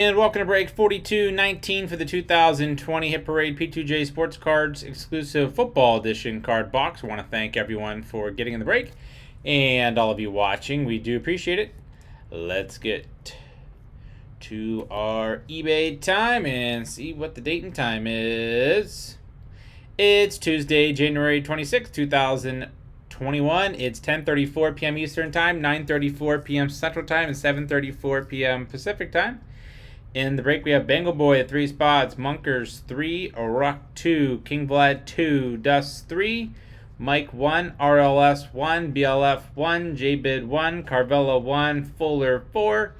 And welcome to break 4219 for the 2020 Hit Parade P2J Sports Cards exclusive football edition card box. I want to thank everyone for getting in the break and all of you watching. We do appreciate it. Let's get to our eBay time and see what the date and time is. It's Tuesday, January 26, 2021. It's 10:34 p.m. Eastern Time, 9:34 p.m. Central Time, and 7:34 p.m. Pacific Time. In the break, we have Bengal Boy at 3 spots, Munkers 3, Rock 2, King Vlad 2, Dust 3, Mike 1, RLS 1, BLF 1, JBid 1, Carvella 1, Fuller 4.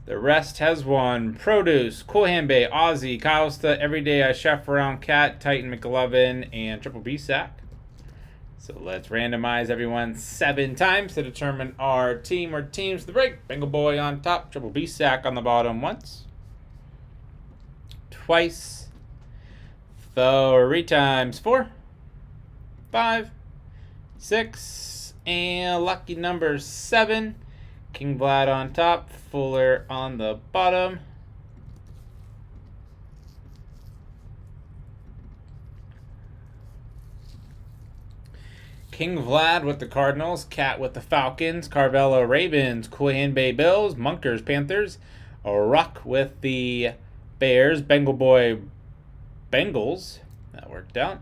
The rest has 1. Produce, Cool Hand Bay, Aussie, Costa, Everyday I Chef Around Cat, Titan McLovin, and Triple B Sack. So let's randomize everyone 7 times to determine our team or teams. The break, Bengal Boy on top, Triple B Sack on the bottom once, twice, 3 times, 4, 5, 6, and lucky number 7. King Vlad on top, Fuller on the bottom. King Vlad with the Cardinals, Cat with the Falcons, Carvella Ravens, Cool Hand Bay Bills, Munkers Panthers, Rock with the Bears, Bengal Boy Bengals, that worked out.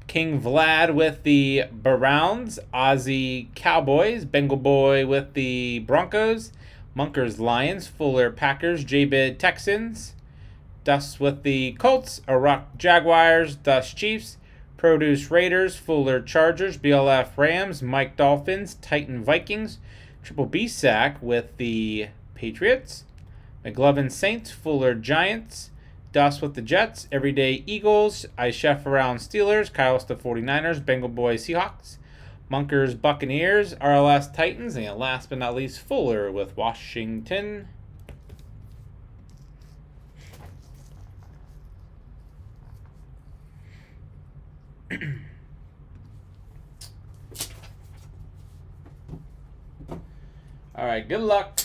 King Vlad with the Browns, Aussie Cowboys, Bengal Boy with the Broncos, Munkers Lions, Fuller Packers, JBid Texans, Dust with the Colts, Rock Jaguars, Dust Chiefs, Produce Raiders, Fuller Chargers, BLF Rams, Mike Dolphins, Titan Vikings, Triple B Sack with the Patriots, McLovin Saints, Fuller Giants, Dust with the Jets, Everyday Eagles, I Chef Around Steelers, Costa 49ers, Bengal Boy Seahawks, Munkers Buccaneers, RLS Titans, and last but not least, Fuller with Washington. All right, good luck.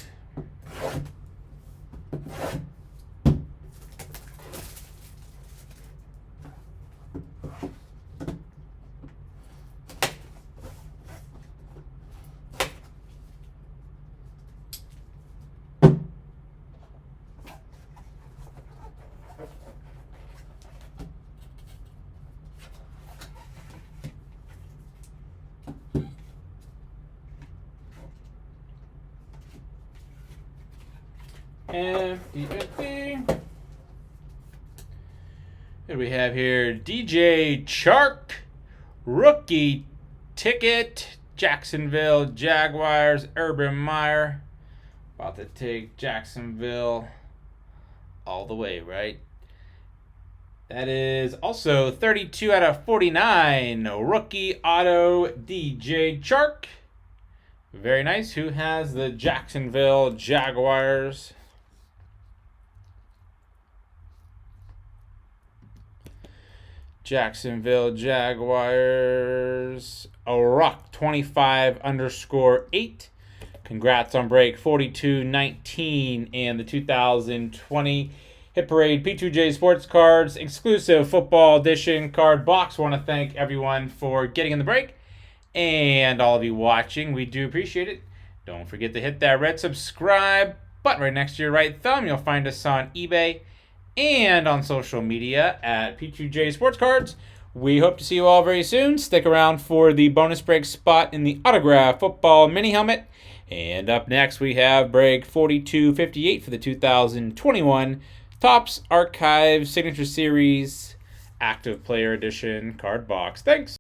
Empty. What do we have here? DJ Chark, rookie ticket, Jacksonville Jaguars, Urban Meyer. About to take Jacksonville all the way, right? That is also 32 out of 49. Rookie auto, DJ Chark. Very nice. Who has the Jacksonville Jaguars? Jacksonville Jaguars, Rock 25_8. Congrats on break 4219 and the 2020 Hit Parade P2J Sports Cards exclusive football edition card box. I want to thank everyone for getting in the break and all of you watching. We do appreciate it. Don't forget to hit that red subscribe button right next to your right thumb. You'll find us on eBay and on social media at P2J Sports Cards. We hope to see you all very soon. Stick around for the bonus break spot in the autograph football mini helmet. And up next, we have break 4258 for the 2021 Topps Archive Signature Series Active Player Edition card box. Thanks.